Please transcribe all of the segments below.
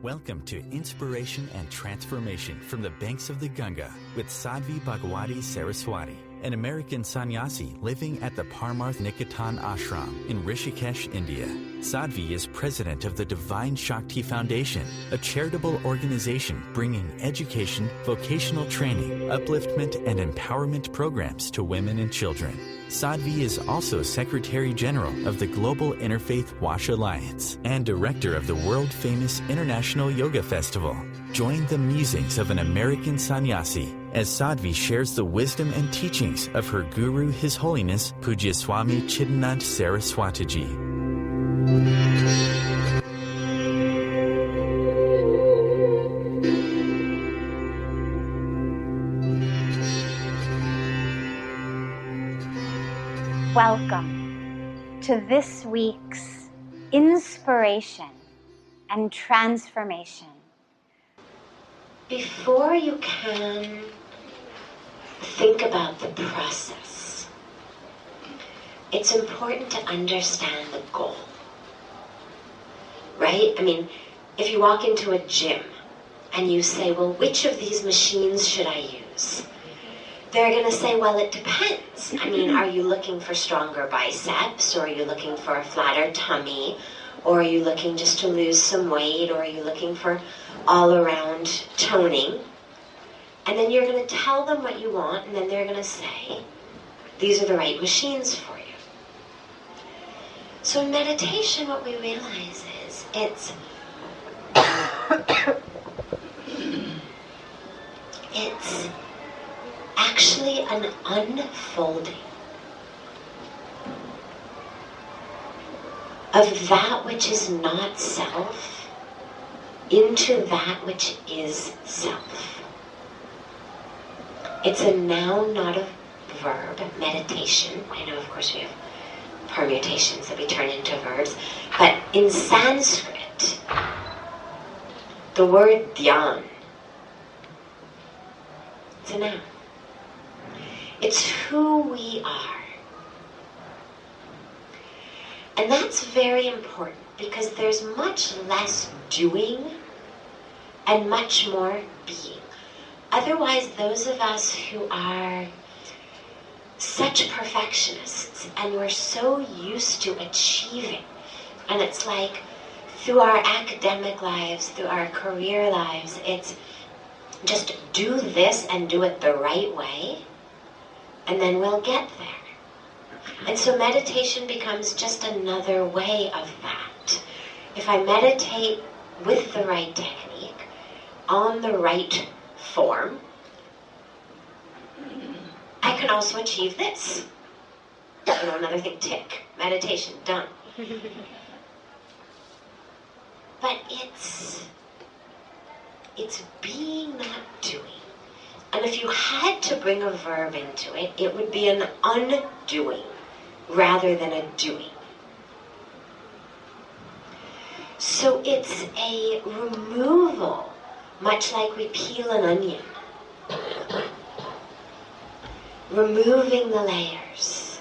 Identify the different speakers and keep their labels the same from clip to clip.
Speaker 1: Welcome to Inspiration and Transformation from the Banks of the Ganga with Sadhvi Bhagawati Saraswati, an American sannyasi living at the Parmarth Niketan ashram in Rishikesh, India. Sadhvi is president of the Divine Shakti Foundation, a charitable organization bringing education, vocational training, upliftment, and empowerment programs to women and children. Sadhvi is also Secretary General of the Global Interfaith Wash Alliance and Director of the world-famous International Yoga Festival. Join the musings of an American sannyasi as Sadhvi shares the wisdom and teachings of her guru, His Holiness Pujya Swami Chidanand Saraswatiji.
Speaker 2: Welcome to this week's Inspiration and Transformation.
Speaker 3: Before you can think about the process, it's important to understand the goal, right? I mean, if you walk into a gym and you say, well, which of these machines should I use? They're going to say, well, it depends. I mean, are you looking for stronger biceps, or are you looking for a flatter tummy, or are you looking just to lose some weight, or are you looking for all-around toning? And then you're going to tell them what you want, and then they're going to say, these are the right machines for you. So in meditation, what we realize is it's actually an unfolding of that which is not self into that which is self. It's a noun, not a verb. Meditation. I know, of course, we have permutations that we turn into verbs, but in Sanskrit, the word dhyan, it's a noun. It's who we are. And that's very important because there's much less doing and much more being. Otherwise, those of us who are such perfectionists and we're so used to achieving, and it's like through our academic lives, through our career lives, it's just do this and do it the right way, and then we'll get there. And so meditation becomes just another way of that. If I meditate with the right technique, on the right form, I can also achieve this. Another thing, tick. Meditation, done. But it's being, not doing. And if you had to bring a verb into it, it would be an undoing rather than a doing. So it's a removal, much like we peel an onion. Removing the layers.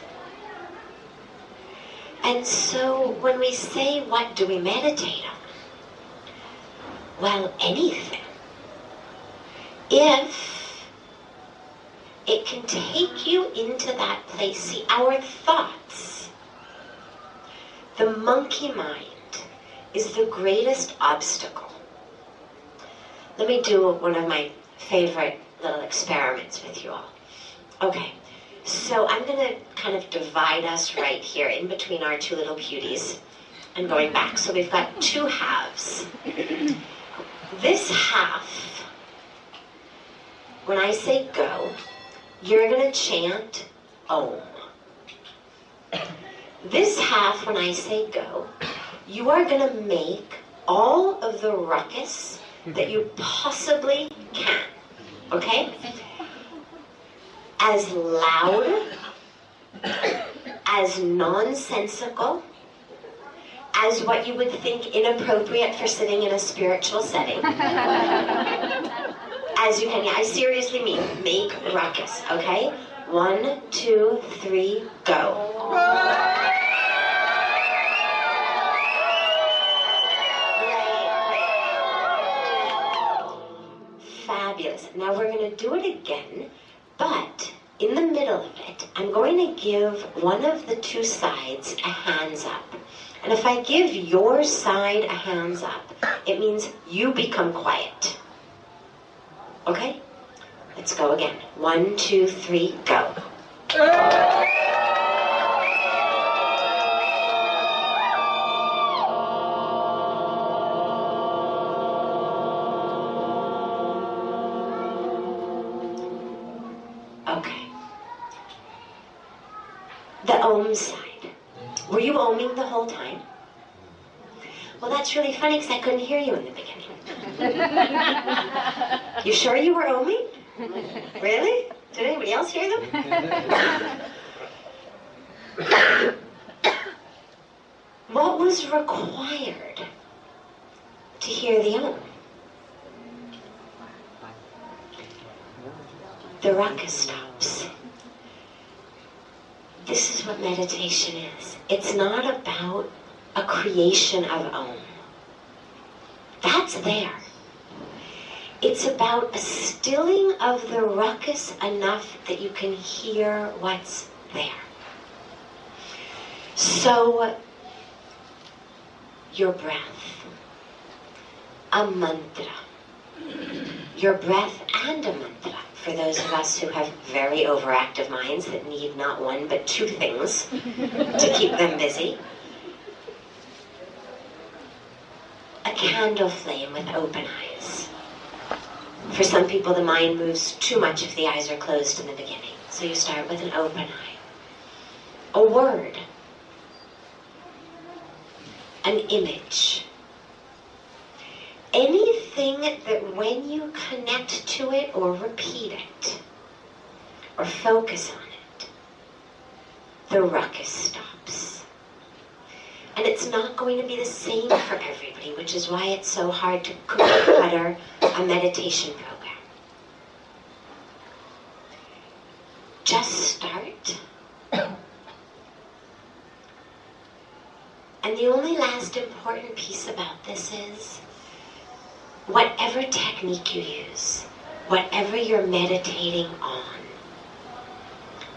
Speaker 3: And so when we say, what do we meditate on? Well, anything. If it can take you into that place. See, our thoughts, the monkey mind, is the greatest obstacle. Let me do one of my favorite little experiments with you all. Okay, so I'm going to kind of divide us right here in between our two little beauties and going back. So we've got two halves. This half, when I say go, you're going to chant Om. This half, when I say go, you are going to make all of the ruckus that you possibly can. Okay? As loud, as nonsensical, as what you would think inappropriate for sitting in a spiritual setting. As you can, I seriously mean, make ruckus, okay? 1, 2, 3, go. Now we're going to do it again, but in the middle of it, I'm going to give one of the two sides a hands up. And if I give your side a hands up, it means you become quiet. Okay? Let's go again. 1, 2, 3, go. Okay. The Om side. Were you Oming the whole time? Well, that's really funny because I couldn't hear you in the beginning. You sure you were Oming? Really? Did anybody else hear them? What was required to hear the Om? The ruckus stops. This is what meditation is. It's not about a creation of Om. That's there. It's about a stilling of the ruckus enough that you can hear what's there. So, your breath, a mantra. Your breath and a mantra. For those of us who have very overactive minds that need not one but two things to keep them busy. A candle flame with open eyes. For some people, the mind moves too much if the eyes are closed in the beginning. So you start with an open eye. A word. An image. Anything that when you connect to it or repeat it or focus on it, the ruckus stops. And it's not going to be the same for everybody, which is why it's so hard to cookie cutter a meditation program. Just start. And the only last important piece about this is, whatever technique you use, whatever you're meditating on,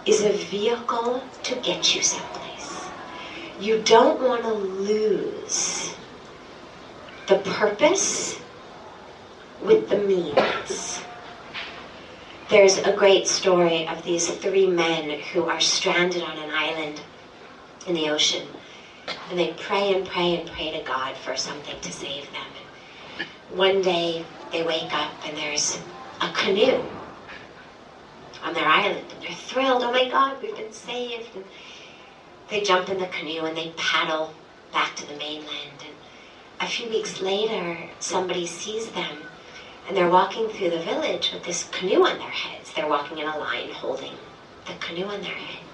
Speaker 3: is a vehicle to get you someplace. You don't want to lose the purpose with the means. There's a great story of these 3 men who are stranded on an island in the ocean. And they pray and pray and pray to God for something to save them. One day they wake up and there's a canoe on their island, and they're thrilled. Oh my God, we've been saved. And they jump in the canoe and they paddle back to the mainland. And a few weeks later, somebody sees them and they're walking through the village with this canoe on their heads. They're walking in a line holding the canoe on their head.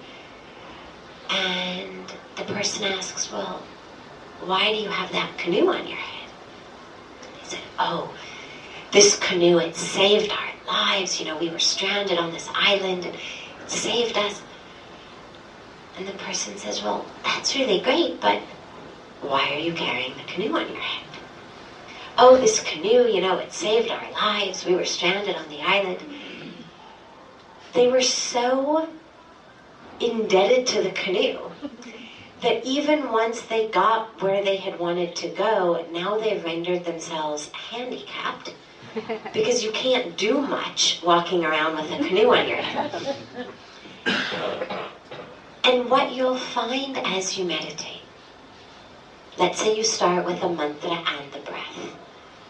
Speaker 3: And the person asks, well, why do you have that canoe on your head? He said, oh, this canoe, it saved our lives. You know, we were stranded on this island and it saved us. And the person says, well, that's really great, but why are you carrying the canoe on your head? Oh, this canoe, you know, it saved our lives. We were stranded on the island. They were so indebted to the canoe that even once they got where they had wanted to go, now they've rendered themselves handicapped because you can't do much walking around with a canoe on your head. And what you'll find as you meditate, let's say you start with a mantra and the breath.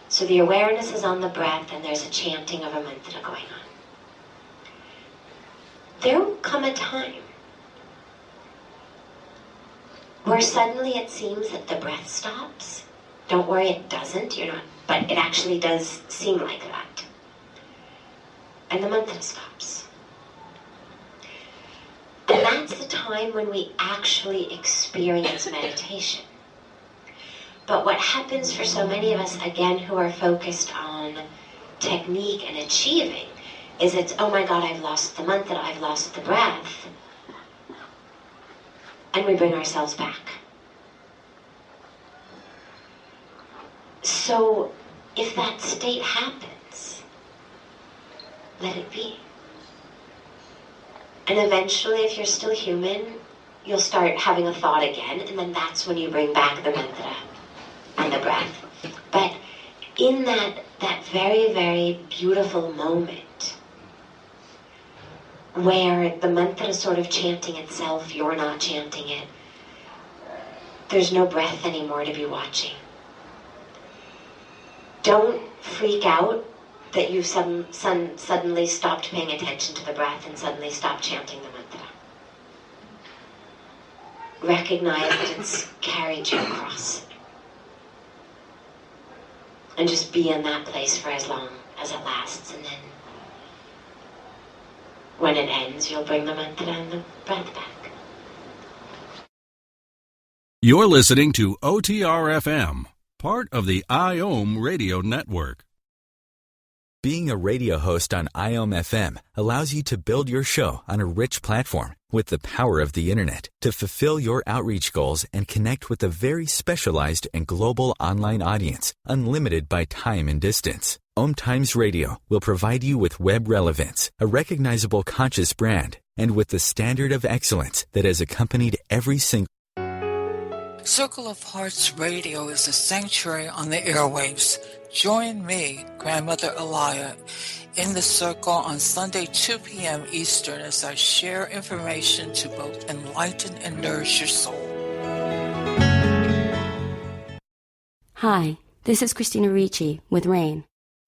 Speaker 3: So the awareness is on the breath and there's a chanting of a mantra going on. There will come a time where suddenly it seems that the breath stops. Don't worry, it doesn't, but it actually does seem like that. And the mantra stops. And that's the time when we actually experience meditation. But what happens for so many of us, again, who are focused on technique and achieving, is it's, oh my God, I've lost the mantra, I've lost the breath. And we bring ourselves back. So if that state happens, let it be. And eventually, if you're still human, you'll start having a thought again, and then that's when you bring back the mantra and the breath. But in that very, very beautiful moment where the mantra is sort of chanting itself, you're not chanting it, there's no breath anymore to be watching. Don't freak out that you've suddenly stopped paying attention to the breath and suddenly stopped chanting the mantra. Recognize that it's carried you across. And just be in that place for as long as it lasts, and then when it ends, you'll bring the mantra and the breath back.
Speaker 4: You're listening to OTR-FM, part of the IOM radio network.
Speaker 1: Being a radio host on IOM FM allows you to build your show on a rich platform with the power of the internet to fulfill your outreach goals and connect with a very specialized and global online audience, unlimited by time and distance. OMTimes Radio will provide you with web relevance, a recognizable conscious brand, and with the standard of excellence that has accompanied every single
Speaker 5: Circle of Hearts Radio is a sanctuary on the airwaves. Join me, Grandmother Elia, in the circle on Sunday 2 p.m. Eastern as I share information to both enlighten and nourish your soul.
Speaker 6: Hi, this is Christina Ricci with RAIN.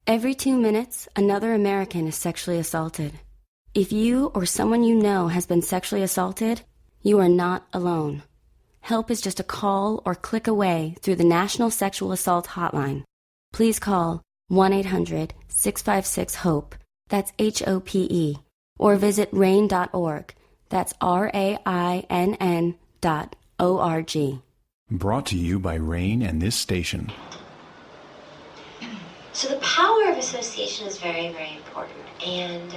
Speaker 6: Every 2 minutes, another American is sexually assaulted. If you or someone you know has been sexually assaulted, you are not alone. Help is just a call or click away through the National Sexual Assault Hotline. Please call 1-800-656-HOPE, that's HOPE, or visit RAIN.org, that's RAINN.org.
Speaker 7: Brought to you by RAIN and this station.
Speaker 3: So the power of association is very, very important. And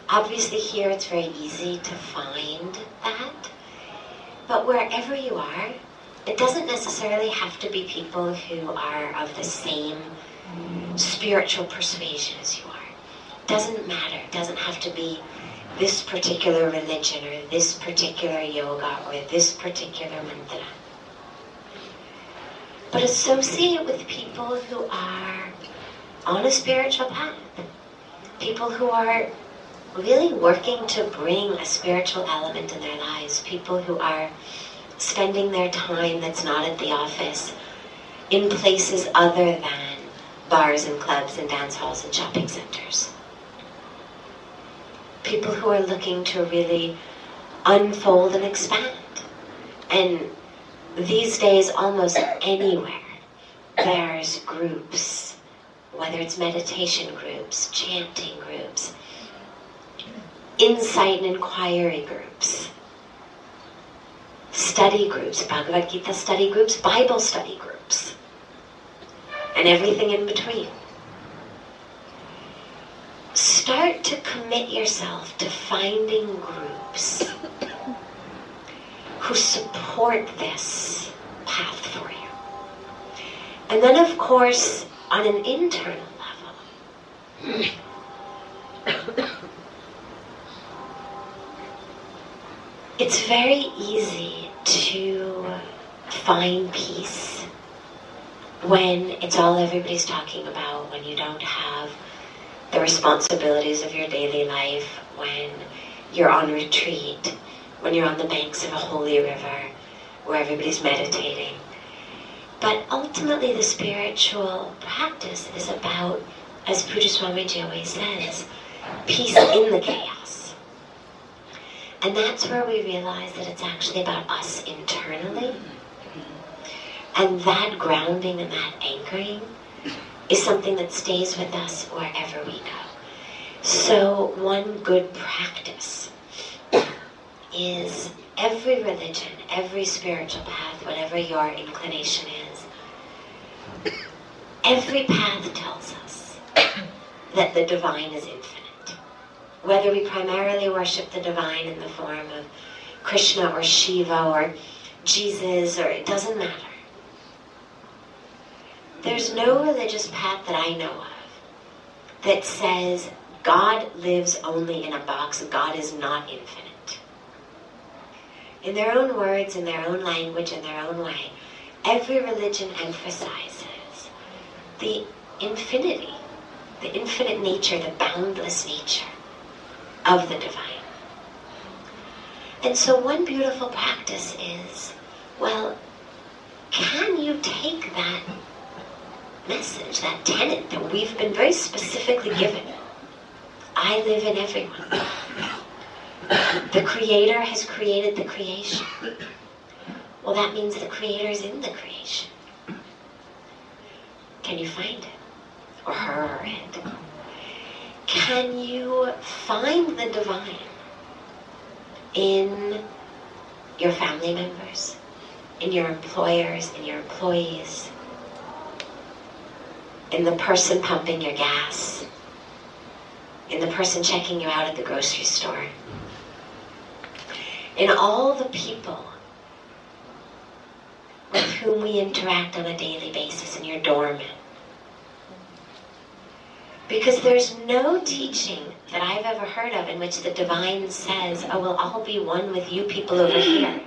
Speaker 3: obviously here it's very easy to find that. But wherever you are, it doesn't necessarily have to be people who are of the same spiritual persuasion as you are. It doesn't matter. It doesn't have to be this particular religion or this particular yoga or this particular mantra. But associate with people who are on a spiritual path. People who are really working to bring a spiritual element in their lives. People who are spending their time that's not at the office in places other than bars and clubs and dance halls and shopping centers. People who are looking to really unfold and expand. And these days, almost anywhere, there's groups, whether it's meditation groups, chanting groups, insight and inquiry groups, study groups, Bhagavad Gita study groups, Bible study groups, and everything in between. Start to commit yourself to finding groups who support this path for you. And then, of course, on an internal level, it's very easy to find peace when it's all everybody's talking about, when you don't have the responsibilities of your daily life, when you're on retreat, when you're on the banks of a holy river where everybody's meditating. But ultimately the spiritual practice is about, as Pujya Swamiji always says, peace in the chaos. And that's where we realize that it's actually about us internally. And that grounding and that anchoring is something that stays with us wherever we go. So one good practice is every religion, every spiritual path, whatever your inclination is, every path tells us that the divine is infinite. Whether we primarily worship the divine in the form of Krishna or Shiva or Jesus, or it doesn't matter. There's no religious path that I know of that says God lives only in a box. God is not infinite. In their own words, in their own language, in their own way, every religion emphasizes the infinity, the infinite nature, the boundless nature of the divine. And so one beautiful practice is, well, can you take that message, that tenet that we've been very specifically given? I live in everyone. The Creator has created the creation. Well, that means the Creator is in the creation. Can you find it? Or her or it? Can you find the divine in your family members, in your employers, in your employees, in the person pumping your gas, in the person checking you out at the grocery store, in all the people with whom we interact on a daily basis, in your doorman? Because there's no teaching that I've ever heard of in which the divine says, oh, well, I'll be one with you people over here,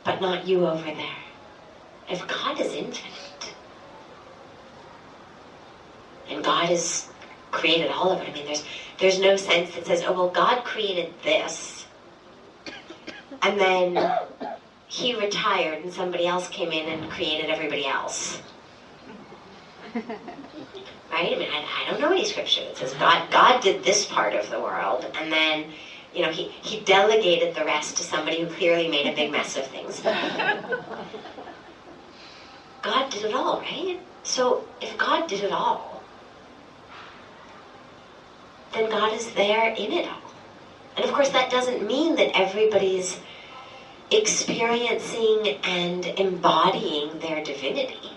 Speaker 3: but not you over there. If God is infinite, and God has created all of it, I mean, there's no sense that says, oh, well, God created this, and then he retired and somebody else came in and created everybody else. Right? I mean, I don't know any scripture that says God did this part of the world, and then, he delegated the rest to somebody who clearly made a big mess of things. God did it all, right? So if God did it all, then God is there in it all. And of course that doesn't mean that everybody's experiencing and embodying their divinity.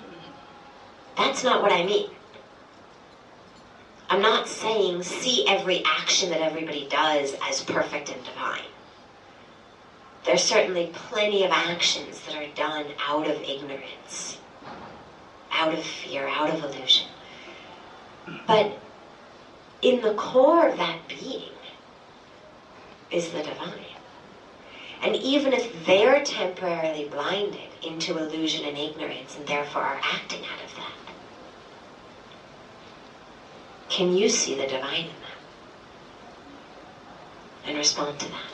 Speaker 3: That's not what I mean. I'm not saying see every action that everybody does as perfect and divine. There's certainly plenty of actions that are done out of ignorance, out of fear, out of illusion. But in the core of that being is the divine. And even if they're temporarily blinded into illusion and ignorance and therefore are acting out of that, can you see the divine in them and respond to that?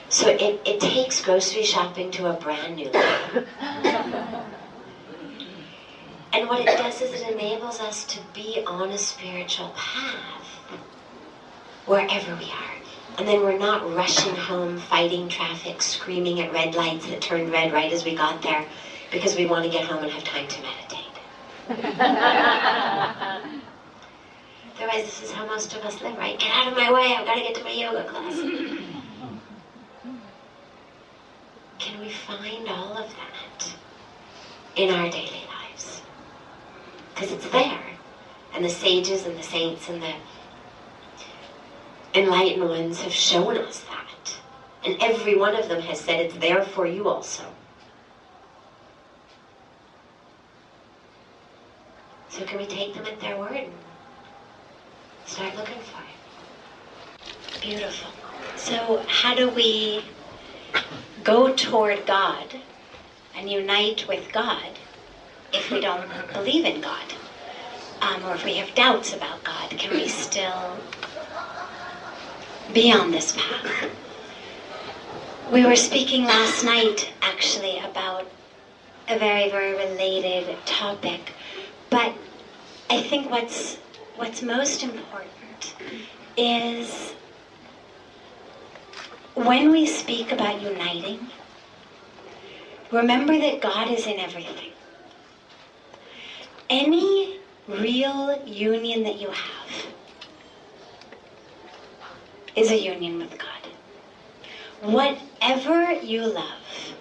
Speaker 3: So it takes grocery shopping to a brand new level. And what it does is it enables us to be on a spiritual path wherever we are. And then we're not rushing home, fighting traffic, screaming at red lights that turned red right as we got there because we want to get home and have time to meditate. Otherwise, this is how most of us live, right? Get out of my way, I've got to get to my yoga class. Can we find all of that in our daily lives? Because it's there. And the sages and the saints and the enlightened ones have shown us that. And every one of them has said it's there for you also. So can we take them at their word and start looking for it? Beautiful. So how do we go toward God and unite with God if we don't believe in God? Or if we have doubts about God, can we still be on this path? We were speaking last night, actually, about a very, very related topic. But I think what's most important is when we speak about uniting, remember that God is in everything. Any real union that you have is a union with God. Whatever you love,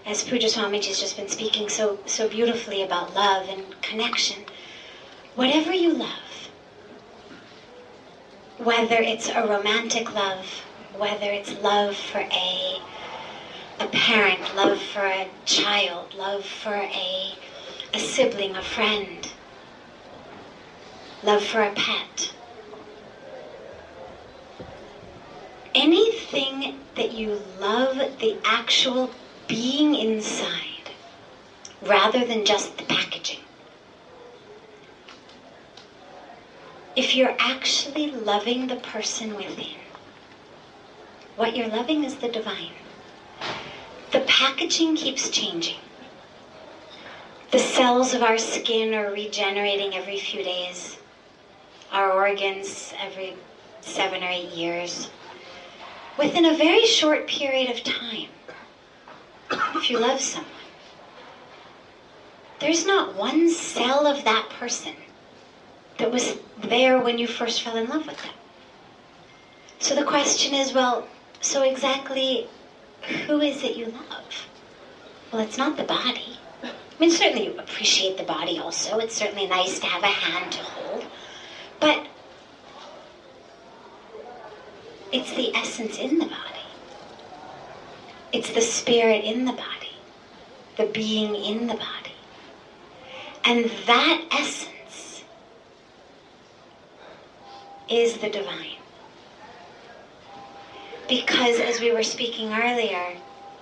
Speaker 3: as Pujya Swamiji's just been speaking so beautifully about love and connection, whatever you love, whether it's a romantic love, whether it's love for a parent, love for a child, love for a sibling, a friend, love for a pet. Anything that you love the actual being inside rather than just the packaging. If you're actually loving the person within, what you're loving is the divine. The packaging keeps changing. The cells of our skin are regenerating every few days. Our organs every 7 or 8 years. Within a very short period of time, if you love someone, there's not one cell of that person that was there when you first fell in love with them. So the question is, well, so exactly who is it you love? Well, it's not the body. I mean, certainly you appreciate the body also. It's certainly nice to have a hand to hold. But it's the essence in the body. It's the spirit in the body. The being in the body. And that essence is the divine. Because as we were speaking earlier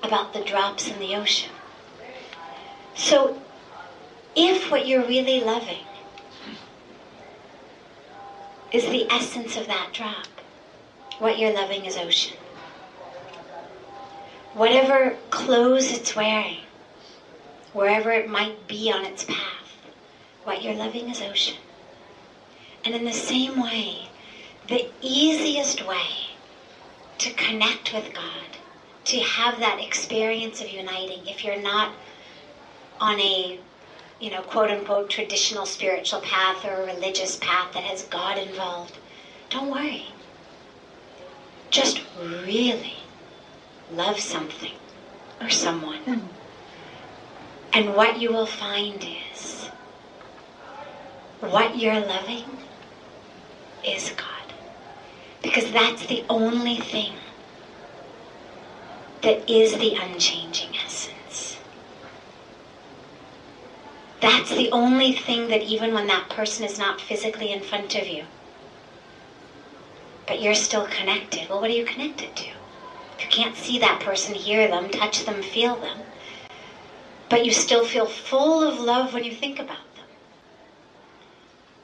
Speaker 3: about the drops in the ocean. So if what you're really loving is the essence of that drop, what you're loving is ocean. Whatever clothes it's wearing, wherever it might be on its path, what you're loving is ocean. And in the same way, the easiest way to connect with God, to have that experience of uniting, if you're not on a, quote unquote, traditional spiritual path or a religious path that has God involved, don't worry. Just really love something or someone. And what you will find is, what you're loving is God. Because that's the only thing that is the unchanging essence. That's the only thing that even when that person is not physically in front of you, but you're still connected. Well, what are you connected to? If you can't see that person, hear them, touch them, feel them, but you still feel full of love when you think about them.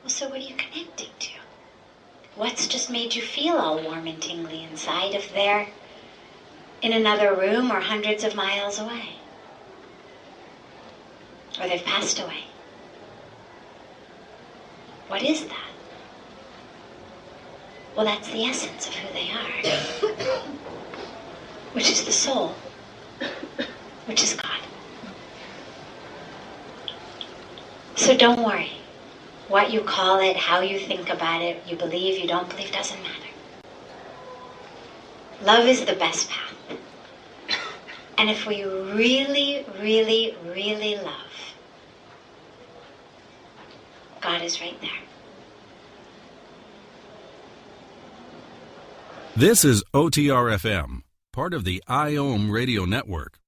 Speaker 3: Well, so what are you connecting to? What's just made you feel all warm and tingly inside if they're in another room or hundreds of miles away? Or they've passed away? What is that? Well, that's the essence of who they are, which is the soul, which is God. So don't worry. What you call it, how you think about it, you believe, you don't believe, doesn't matter. Love is the best path. And if we really, really, really love, God is right there.
Speaker 4: This is OTR-FM, part of the IOM radio network.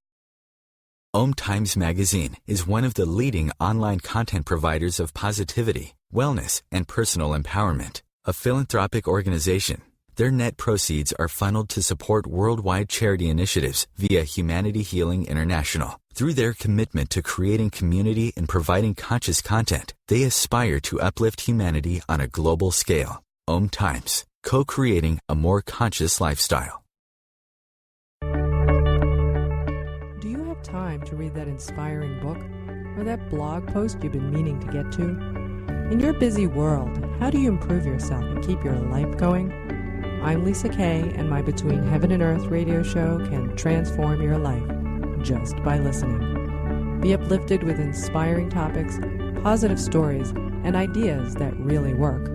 Speaker 1: OMTimes magazine is one of the leading online content providers of positivity, wellness, and personal empowerment. A philanthropic organization, their net proceeds are funneled to support worldwide charity initiatives via Humanity Healing International. Through their commitment to creating community and providing conscious content, they aspire to uplift humanity on a global scale. OMTimes, co-creating a more conscious lifestyle.
Speaker 8: Do you have time to read that inspiring book or that blog post you've been meaning to get to? In your busy world, how do you improve yourself and keep your life going? I'm Lisa Kay, and my Between Heaven and Earth radio show can transform your life just by listening. Be uplifted with inspiring topics, positive stories, and ideas that really work.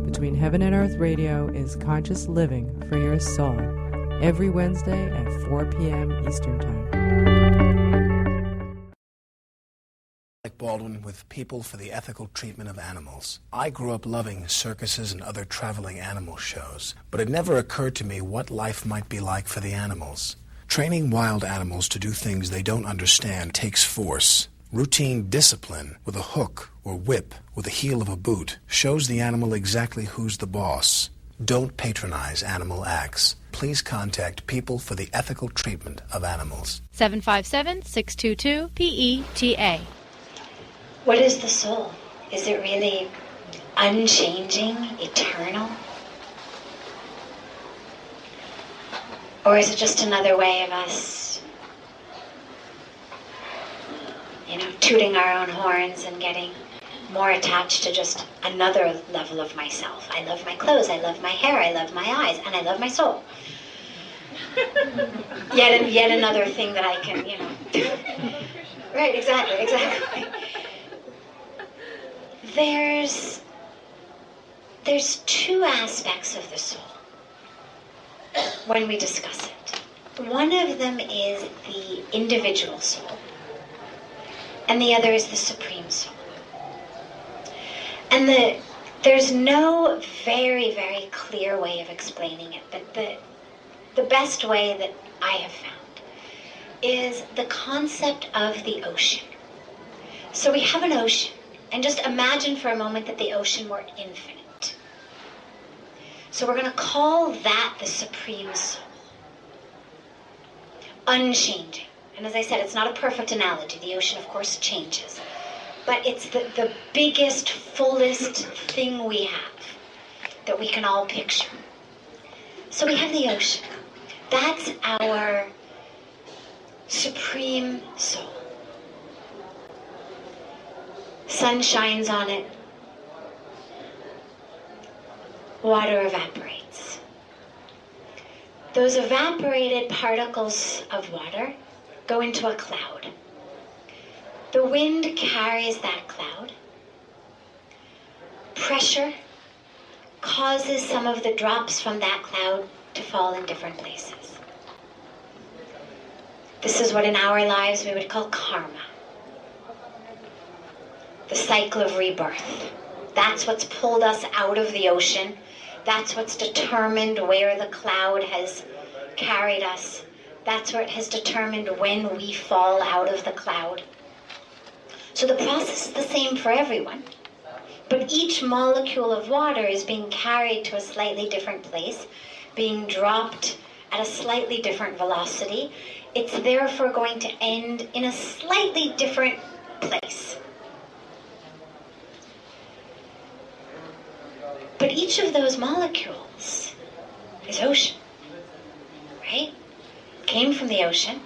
Speaker 8: Between Heaven and Earth Radio is conscious living for your soul, every Wednesday at 4 p.m. Eastern Time.
Speaker 9: Baldwin with People for the Ethical Treatment of Animals. I grew up loving circuses and other traveling animal shows, but it never occurred to me what life might be like for the animals. Training wild animals to do things they don't understand takes force. Routine discipline with a hook or whip with the heel of a boot shows the animal exactly who's the boss. Don't patronize animal acts. Please contact People for the Ethical Treatment of Animals.
Speaker 10: 757-622-PETA.
Speaker 3: What is the soul? Is it really unchanging, eternal? Or is it just another way of us, tooting our own horns and getting more attached to just another level of myself? I love my clothes, I love my hair, I love my eyes, and I love my soul. Yet another thing that I can, Right, exactly. There's two aspects of the soul when we discuss it. One of them is the individual soul, and the other is the supreme soul. And there's no very, very clear way of explaining it, but the best way that I have found is the concept of the ocean. So we have an ocean, and just imagine for a moment that the ocean were infinite. So we're going to call that the supreme soul. Unchanging. And as I said, it's not a perfect analogy. The ocean, of course, changes. But it's the biggest, fullest thing we have that we can all picture. So we have the ocean. That's our supreme soul. Sun shines on it. Water evaporates. Those evaporated particles of water go into a cloud. The wind carries that cloud. Pressure causes some of the drops from that cloud to fall in different places. This is what in our lives we would call karma. The cycle of rebirth. That's what's pulled us out of the ocean. That's what's determined where the cloud has carried us. That's where it has determined when we fall out of the cloud. So the process is the same for everyone. But each molecule of water is being carried to a slightly different place, being dropped at a slightly different velocity. It's therefore going to end in a slightly different place. But each of those molecules is ocean, right? Came from the ocean.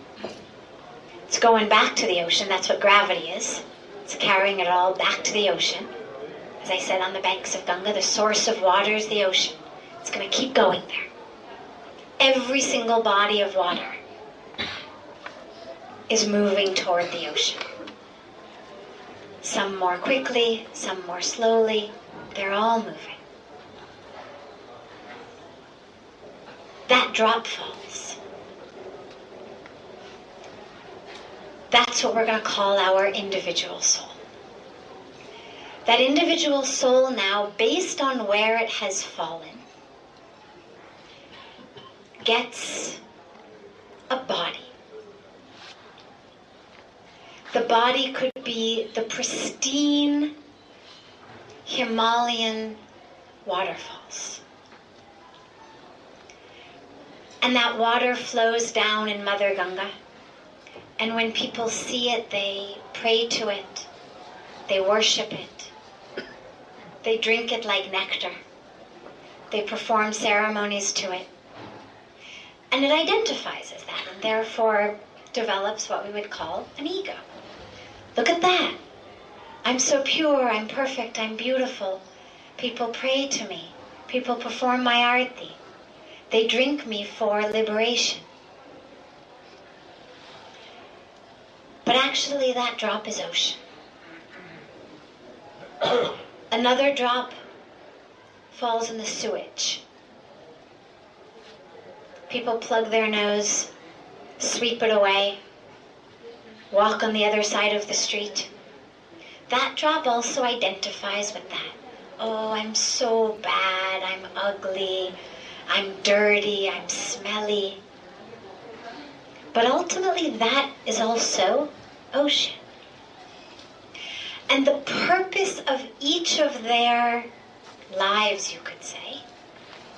Speaker 3: It's going back to the ocean. That's what gravity is. It's carrying it all back to the ocean. As I said, on the banks of Ganga, the source of water is the ocean. It's going to keep going there. Every single body of water is moving toward the ocean. Some more quickly, some more slowly. They're all moving. That drop falls. That's what we're going to call our individual soul. That individual soul now, based on where it has fallen, gets a body. The body could be the pristine Himalayan waterfalls. And that water flows down in Mother Ganga. And when people see it, they pray to it. They worship it. They drink it like nectar. They perform ceremonies to it. And it identifies as that, and therefore develops what we would call an ego. Look at that. I'm so pure, I'm perfect, I'm beautiful. People pray to me. People perform my arati. They drink me for liberation. But actually that drop is ocean. Another drop falls in the sewage. People plug their nose, sweep it away, walk on the other side of the street. That drop also identifies with that. Oh, I'm so bad, I'm ugly, I'm dirty, I'm smelly. But ultimately that is also ocean. And the purpose of each of their lives, you could say,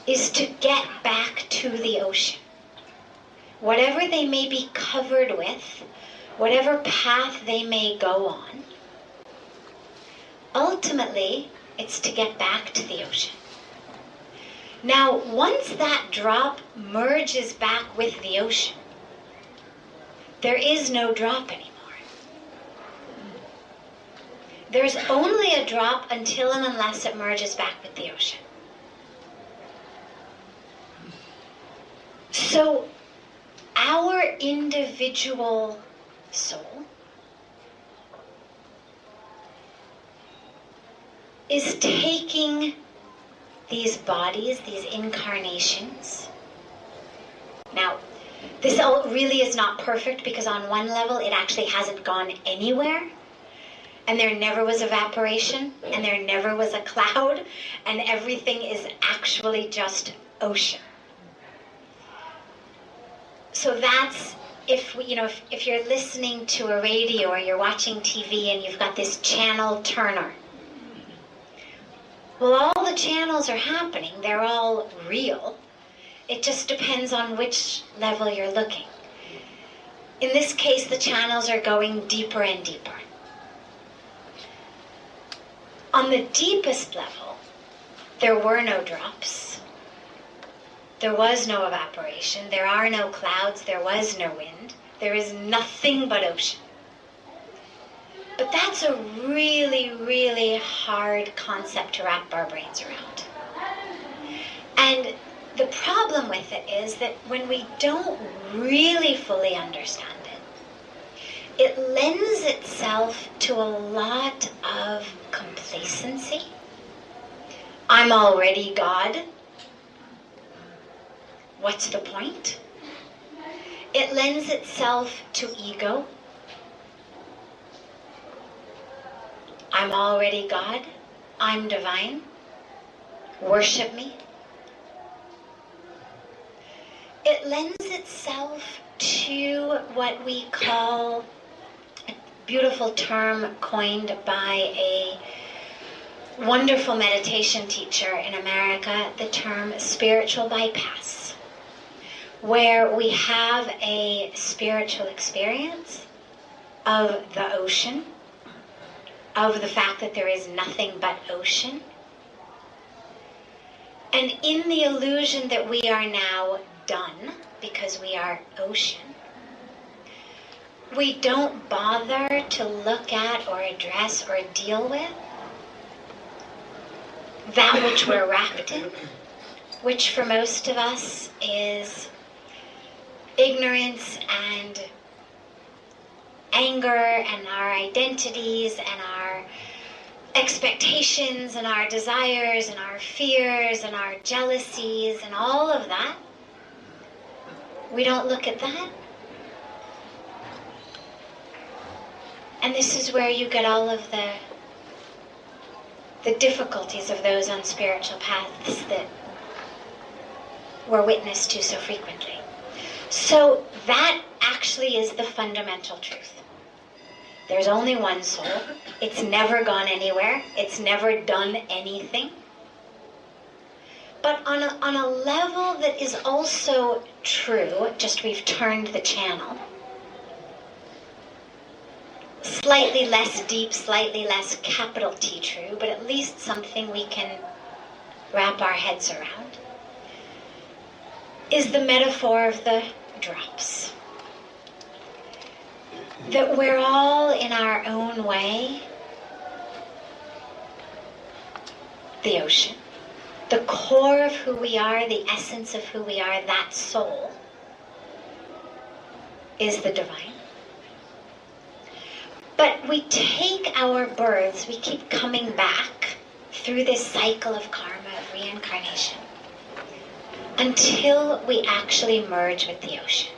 Speaker 3: is to get back to the ocean. Whatever they may be covered with, whatever path they may go on, ultimately, it's to get back to the ocean. Now, once that drop merges back with the ocean, there is no drop anymore. There's only a drop until and unless it merges back with the ocean. So, our individual soul is taking these bodies, these incarnations. Now, this really is not perfect because on one level it actually hasn't gone anywhere, and there never was evaporation, and there never was a cloud, and everything is actually just ocean. So that's, if you're listening to a radio or you're watching TV and you've got this channel turner, well, all the channels are happening. They're all real. It just depends on which level you're looking. In this case, the channels are going deeper and deeper. On the deepest level, there were no drops. There was no evaporation. There are no clouds. There was no wind. There is nothing but ocean. But that's a really, really hard concept to wrap our brains around. And the problem with it is that when we don't really fully understand it, it lends itself to a lot of complacency. I'm already God. What's the point? It lends itself to ego. I'm already God. I'm divine. Worship me. It lends itself to what we call a beautiful term coined by a wonderful meditation teacher in America, the term spiritual bypass, where we have a spiritual experience of the ocean, of the fact that there is nothing but ocean. And in the illusion that we are now done, because we are ocean, we don't bother to look at or address or deal with that which we're wrapped in, which for most of us is ignorance and anger and our identities and our expectations and our desires and our fears and our jealousies and all of that. We don't look at that. And this is where you get all of the difficulties of those on spiritual paths that we're witness to so frequently. So that actually is the fundamental truth. There's only one soul. It's never gone anywhere. It's never done anything. But on a level that is also true, just we've turned the channel, slightly less deep, slightly less capital T true, but at least something we can wrap our heads around, is the metaphor of the drops. That we're all in our own way the ocean. The core of who we are, the essence of who we are, that soul, is the divine. But we take our births, we keep coming back through this cycle of karma, of reincarnation, until we actually merge with the ocean.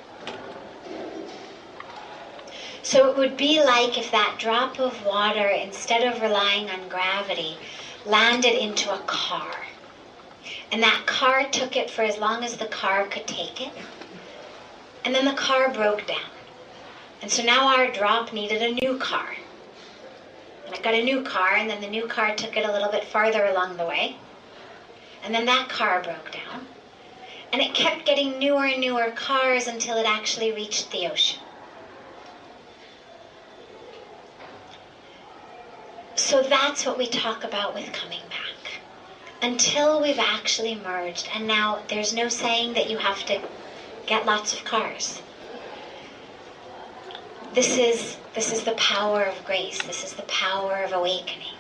Speaker 3: So it would be like if that drop of water, instead of relying on gravity, landed into a car. And that car took it for as long as the car could take it. And then the car broke down. And so now our drop needed a new car.
Speaker 2: And it got a new car, and then the new car took it a little bit farther along the way. And then that car broke down. And it kept getting newer and newer cars until it actually reached the ocean. So that's what we talk about with coming back. Until we've actually merged. And now there's no saying that you have to get lots of cars. This is the power of grace. This is the power of awakening.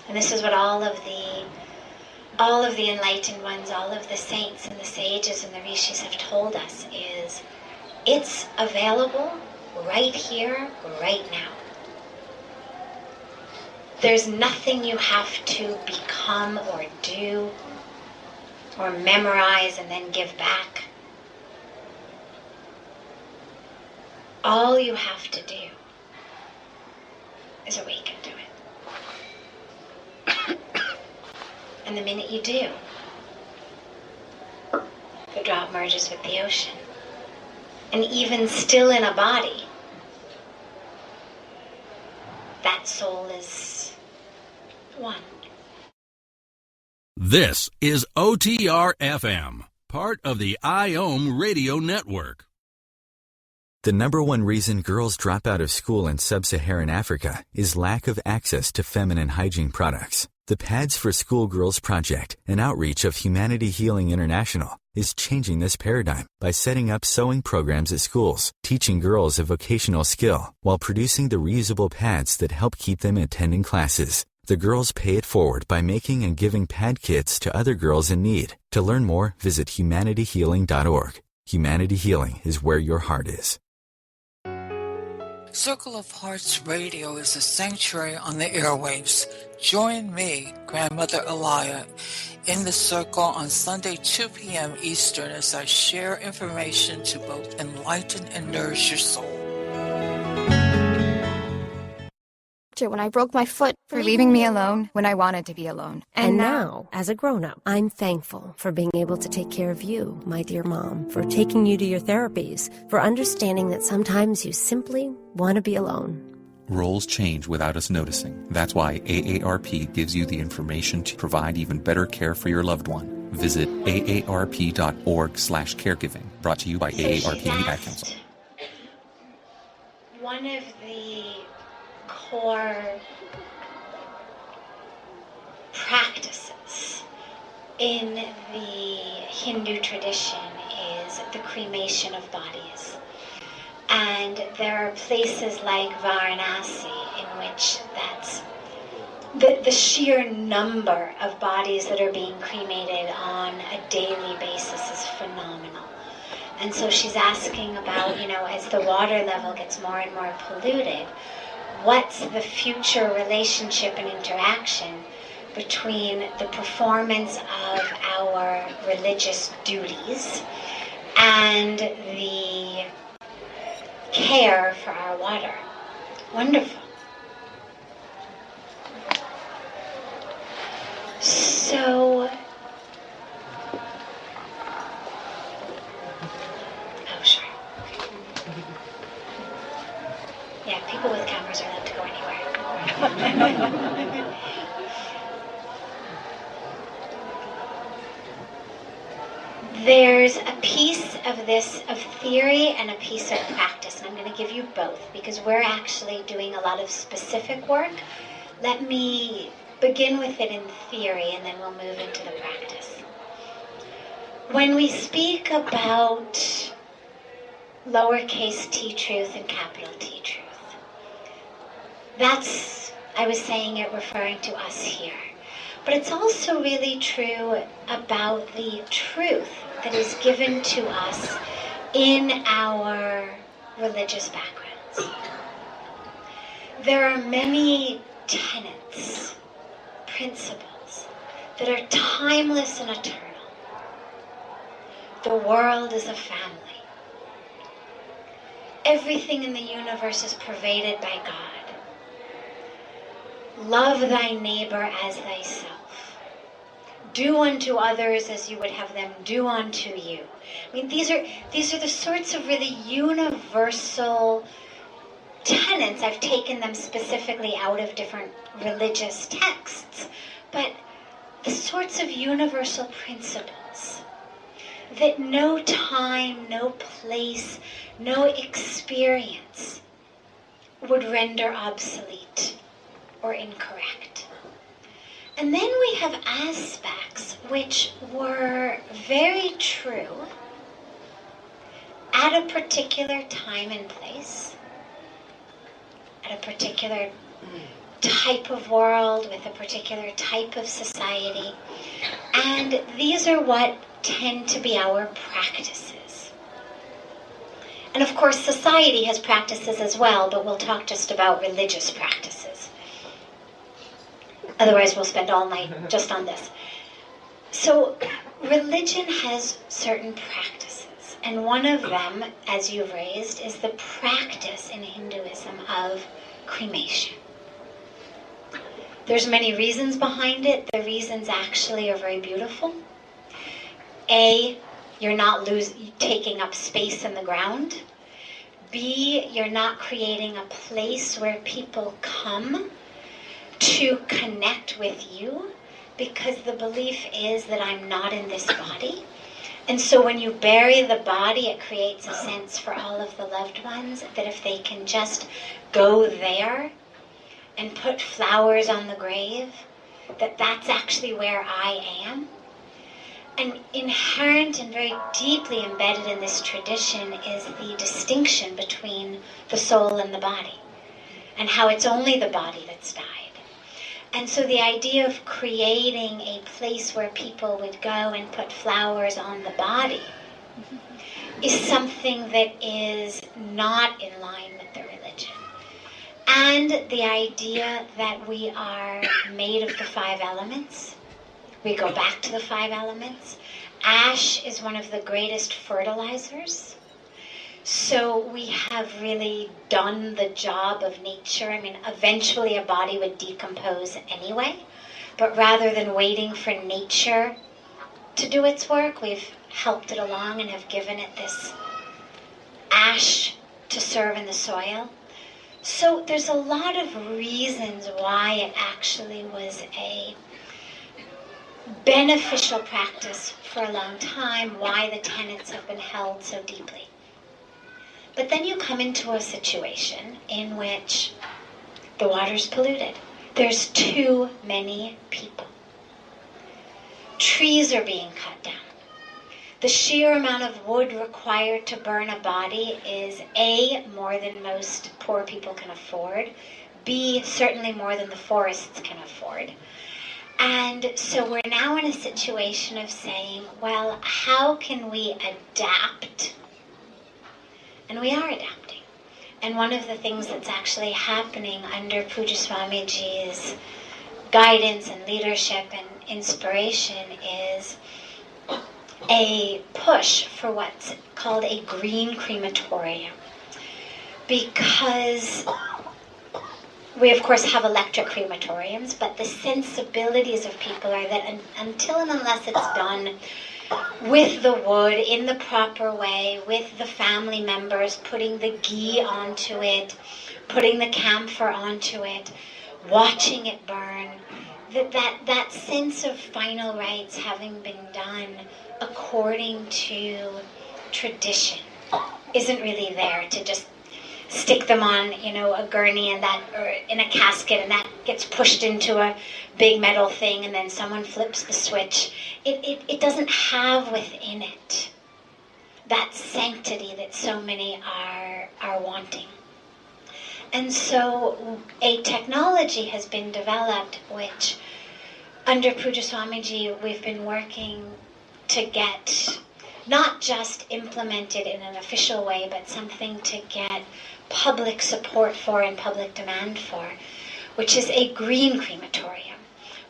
Speaker 2: And this is what all of the enlightened ones, all of the saints and the sages and the rishis have told us is it's available right here, right now. There's nothing you have to become or do or memorize and then give back. All you have to do is awaken to it. And the minute you do, the drop merges with the ocean. And even still in a body, that soul is one.
Speaker 4: This is OTR-FM, part of the IOM radio network.
Speaker 1: The number one reason girls drop out of school in sub-Saharan Africa is lack of access to feminine hygiene products. The Pads for Schoolgirls Project, an outreach of Humanity Healing International, is changing this paradigm by setting up sewing programs at schools, teaching girls a vocational skill, while producing the reusable pads that help keep them attending classes. The girls pay it forward by making and giving pad kits to other girls in need. To learn more, visit humanityhealing.org. Humanity Healing is where your heart is.
Speaker 5: Circle of Hearts Radio is a sanctuary on the airwaves. Join me, Grandmother Elia, in the circle on Sunday 2 p.m. Eastern as I share information to both enlighten and nourish your soul.
Speaker 10: When I broke my foot,
Speaker 11: for leaving me alone when I wanted to be alone.
Speaker 12: And now, as a grown-up, I'm thankful for being able to take care of you, my dear mom, for taking you to your therapies, for understanding that sometimes you simply want to be alone.
Speaker 13: Roles change without us noticing. That's why AARP gives you the information to provide even better care for your loved one. Visit aarp.org/caregiving. Brought to you by AARP and the Ad Council.
Speaker 2: One of the core practices in the Hindu tradition is the cremation of bodies. And there are places like Varanasi in which that's the sheer number of bodies that are being cremated on a daily basis is phenomenal. And so she's asking about, as the water level gets more and more polluted, what's the future relationship and interaction between the performance of our religious duties and the care for our water? Wonderful. So, sure. Yeah, people with cameras are allowed to go anywhere. There's a piece of theory and a piece of practice, and I'm going to give you both because we're actually doing a lot of specific work. Let me begin with it in theory, and then we'll move into the practice. When we speak about lowercase t truth and capital T truth, that's, I was saying it referring to us here. But it's also really true about the truth that is given to us in our religious backgrounds. There are many tenets, principles that are timeless and eternal. The world is a family. Everything in the universe is pervaded by God. Love thy neighbor as thyself. Do unto others as you would have them do unto you. I mean, these are the sorts of really universal tenets, I've taken them specifically out of different religious texts, but the sorts of universal principles that no time, no place, no experience would render obsolete or incorrect. And then we have aspects which were very true at a particular time and place, at a particular type of world, with a particular type of society. And these are what tend to be our practices. And of course, society has practices as well, but we'll talk just about religious practices. Otherwise, we'll spend all night just on this. So, religion has certain practices. And one of them, as you've raised, is the practice in Hinduism of cremation. There's many reasons behind it. The reasons actually are very beautiful. A, you're not taking up space in the ground. B, you're not creating a place where people come to connect with you, because the belief is that I'm not in this body. And so when you bury the body, it creates a sense for all of the loved ones that if they can just go there and put flowers on the grave, that that's actually where I am. And inherent and very deeply embedded in this tradition is the distinction between the soul and the body, and how it's only the body that's died. And so the idea of creating a place where people would go and put flowers on the body is something that is not in line with the religion. And the idea that we are made of the 5 elements. We go back to the 5 elements. Ash is one of the greatest fertilizers. So we have really done the job of nature. I mean, eventually a body would decompose anyway. But rather than waiting for nature to do its work, we've helped it along and have given it this ash to serve in the soil. So there's a lot of reasons why it actually was a beneficial practice for a long time, why the tenets have been held so deeply. But then you come into a situation in which the water's polluted. There's too many people. Trees are being cut down. The sheer amount of wood required to burn a body is A, more than most poor people can afford. B, certainly more than the forests can afford. And so we're now in a situation of saying, well, how can we adapt? And we are adapting. And one of the things that's actually happening under Pujya Swamiji's guidance and leadership and inspiration is a push for what's called a green crematorium. Because we, of course, have electric crematoriums, but the sensibilities of people are that until and unless it's done with the wood in the proper way, with the family members putting the ghee onto it, putting the camphor onto it, watching it burn, that sense of final rites having been done according to tradition isn't really there, to just stick them on, a gurney and that, or in a casket, and that gets pushed into a big metal thing, and then someone flips the switch. It doesn't have within it that sanctity that so many are wanting. And so a technology has been developed which, under Pujya Swamiji, we've been working to get not just implemented in an official way, but something to get public support for and public demand for, which is a green crematorium,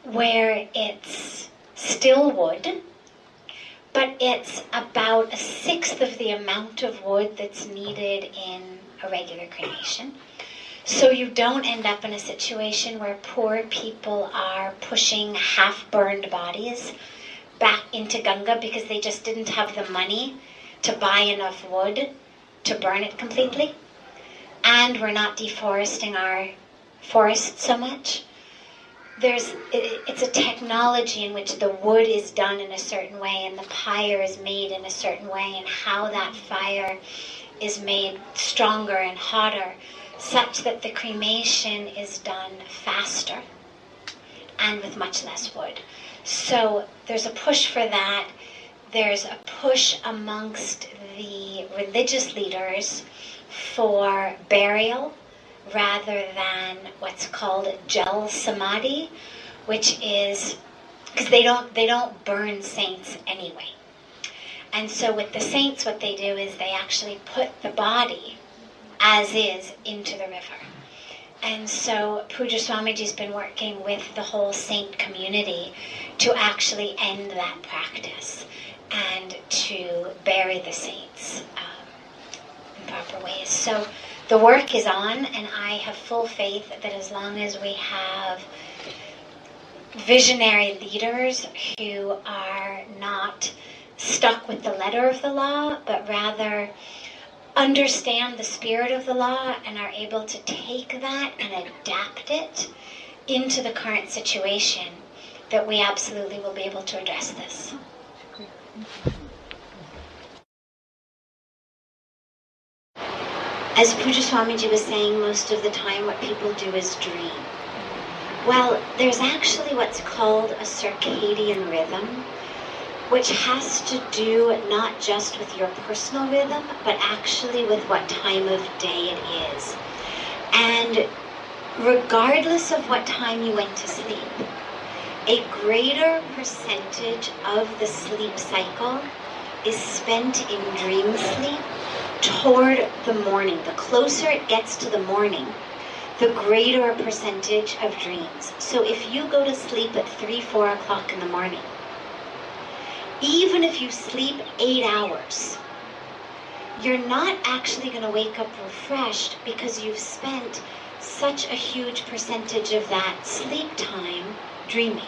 Speaker 2: where it's still wood, but it's about 1/6 of the amount of wood that's needed in a regular cremation. So you don't end up in a situation where poor people are pushing half-burned bodies back into Ganga because they just didn't have the money to buy enough wood to burn it completely. and we're not deforesting our forests so much. It's a technology in which the wood is done in a certain way and the pyre is made in a certain way, and how that fire is made stronger and hotter, such that the cremation is done faster and with much less wood. So there's a push for that. There's a push amongst the religious leaders for burial rather than what's called Jal Samadhi, which is because they don't burn saints anyway. And so with the saints, what they do is they actually put the body as is into the river. And so Pujya Swamiji's been working with the whole saint community to actually end that practice and to bury the saints in proper ways. So the work is on, and I have full faith that as long as we have visionary leaders who are not stuck with the letter of the law, but rather understand the spirit of the law and are able to take that and adapt it into the current situation, that we absolutely will be able to address this. As Pujya Swamiji was saying, most of the time what people do is dream. Well, there's actually what's called a circadian rhythm, which has to do not just with your personal rhythm, but actually with what time of day it is. And regardless of what time you went to sleep, a greater percentage of the sleep cycle is spent in dream sleep toward the morning. The closer it gets to the morning, the greater a percentage of dreams. So if you go to sleep at 3, 4 o'clock in the morning, even if you sleep 8 hours, you're not actually going to wake up refreshed because you've spent such a huge percentage of that sleep time dreaming.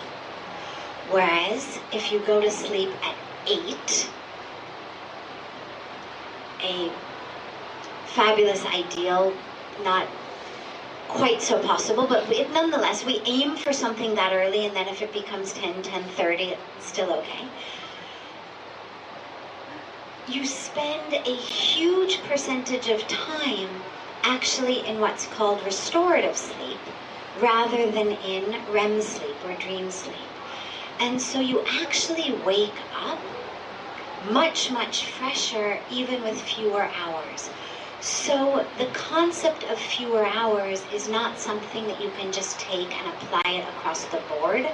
Speaker 2: Whereas if you go to sleep at 8, a fabulous ideal, not quite so possible, but nonetheless, we aim for something that early, and then if it becomes 10, 10:30, it's still okay. You spend a huge percentage of time actually in what's called restorative sleep rather than in REM sleep or dream sleep. And so you actually wake up much, much fresher even with fewer hours. So the concept of fewer hours is not something that you can just take and apply it across the board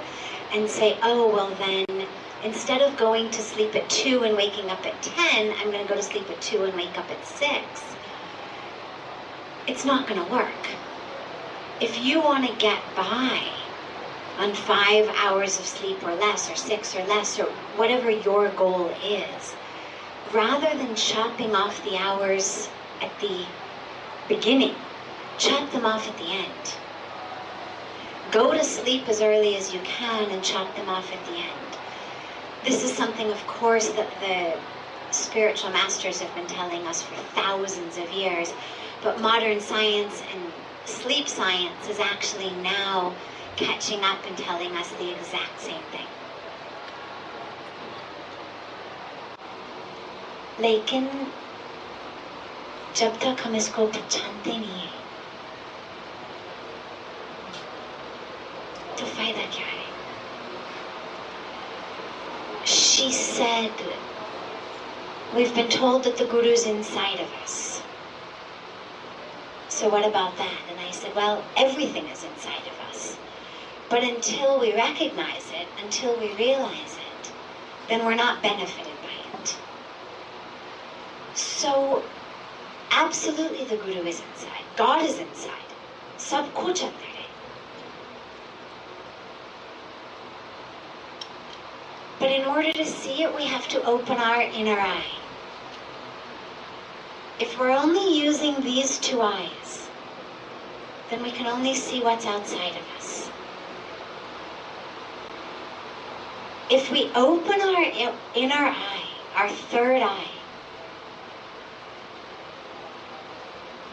Speaker 2: and say, oh, well then, instead of going to sleep at 2 and waking up at 10, I'm going to go to sleep at 2 and wake up at 6. It's not going to work. If you want to get by on 5 hours of sleep or less, or 6 or less, or whatever your goal is, rather than chopping off the hours at the beginning, chop them off at the end. Go to sleep as early as you can and chop them off at the end. This is something, of course, that the spiritual masters have been telling us for thousands of years, but modern science and sleep science is actually now catching up and telling us the exact same thing. लेकिन जब तक हम इसको पहचानते नहीं हैं, तो फायदा क्या है? She said, we've been told that the Guru's inside of us. So what about that? And I said, well, everything is inside of us. But until we recognize it, until we realize it, then we're not benefited by it. So, absolutely the Guru is inside. God is inside. Sab kuch andar hai. But in order to see it, we have to open our inner eye. If we're only using these 2 eyes, then we can only see what's outside of us. If we open our inner eye, our third eye,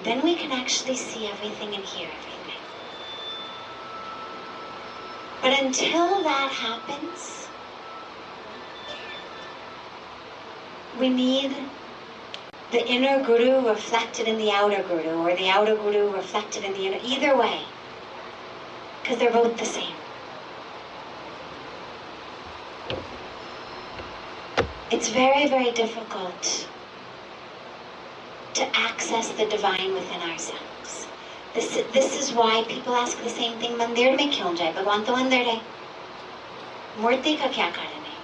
Speaker 2: then we can actually see everything and hear everything. But until that happens, we need the inner guru reflected in the outer guru, or the outer guru reflected in the inner, either way, because they're both the same. It's very, very difficult to access the divine within ourselves. This is why people ask the same thing, mandir mein kyun jaye? Bhagwan to andar hai. Murti ka kya karan hai?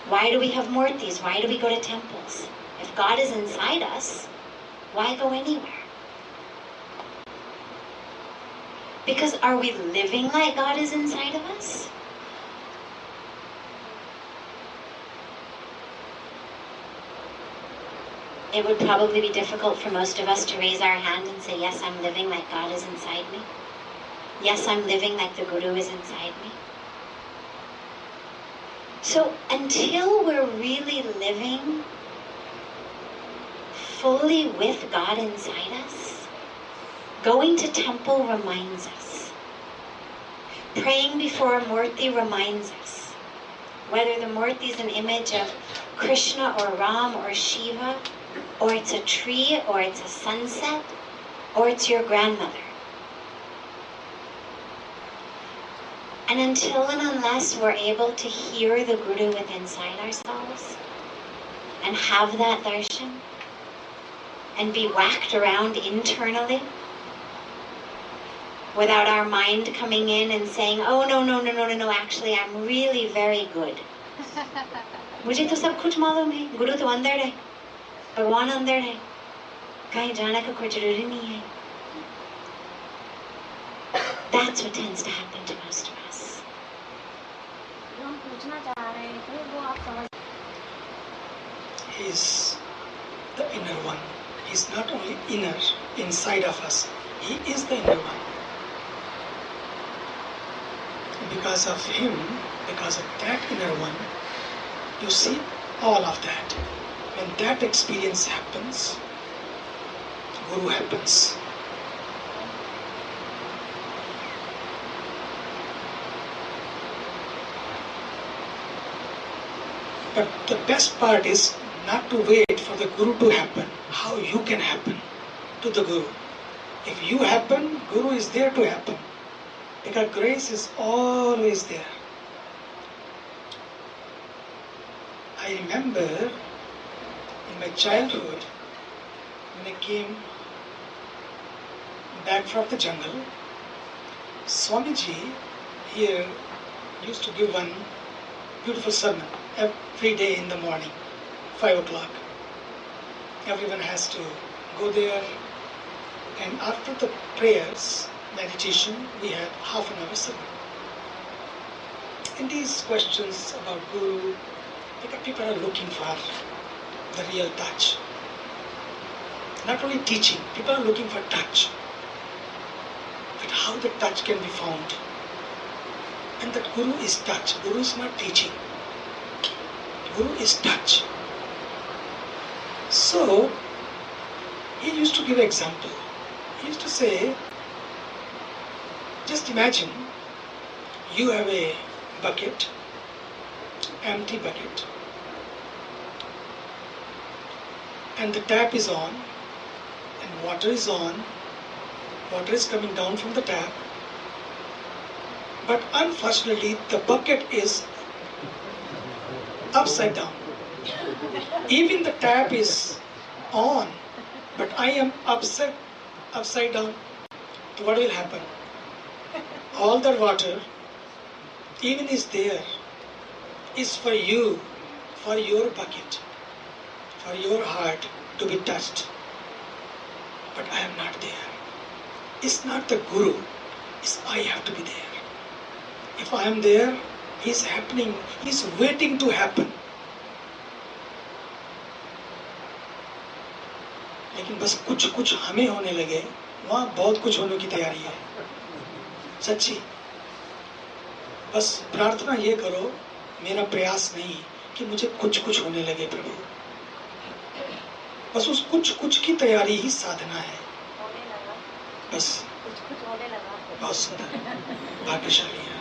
Speaker 2: Why do we have murtis? Why do we go to temples? If God is inside us, why go anywhere? Because are we living like God is inside of us? It would probably be difficult for most of us to raise our hand and say, yes, I'm living like God is inside me. Yes, I'm living like the Guru is inside me. So until we're really living fully with God inside us, going to temple reminds us. Praying before a murti reminds us. Whether the murti is an image of Krishna or Ram or Shiva, or it's a tree, or it's a sunset, or it's your grandmother. And until and unless we're able to hear the Guru within inside ourselves, and have that darshan, and be whacked around internally, without our mind coming in and saying, oh no, actually I'm really very good. मुझे तो सब कुछ मालूम है, गुरु तो अंदर है, भगवान अंदर है, कहीं जाने का कोई जरूरी नहीं है. That's what tends to happen to most of us.
Speaker 14: हम पूछना चाह रहे हैं कि वो आप समझ.
Speaker 15: He is the inner one. He is not only inner, inside of us. He is the inner one. Because of him, because of that inner one, you see all of that. When that experience happens, Guru happens. But the best part is not to wait for the Guru to happen. How you can happen to the Guru. If you happen, Guru is there to happen. Because grace is always there. I remember in my childhood, when I came back from the jungle, Swamiji here used to give one beautiful sermon every day in the morning, 5 o'clock. Everyone has to go there, and after the prayers, meditation, we had half an hour sermon. And these questions about Guru, because people are looking for the real touch. Not only teaching, people are looking for touch. But how the touch can be found? And that Guru is touch. Guru is not teaching. Guru is touch. So, he used to give an example. He used to say, just imagine you have a bucket, empty bucket, and the tap is on, and water is on, water is coming down from the tap, but unfortunately the bucket is upside down. Even the tap is on, but I am upside down. So what will happen? All the water, even is there, is for you, for your bucket, for your heart to be touched. But I am not there. It's not the Guru, it's I have to be there. If I am there, he's happening, he's waiting to happen. लेकिन बस कुछ हमें होने लगे, वहाँ बहुत कुछ होने की तैयारी है. सच्ची. बस प्रार्थना ये करो, मेरा प्रयास नहीं कि मुझे कुछ होने लगे प्रभु. बस उस कुछ की तैयारी ही साधना है। बस
Speaker 14: कुछ होने लगा।
Speaker 15: बहुत सुंदर, भाग्यशाली है।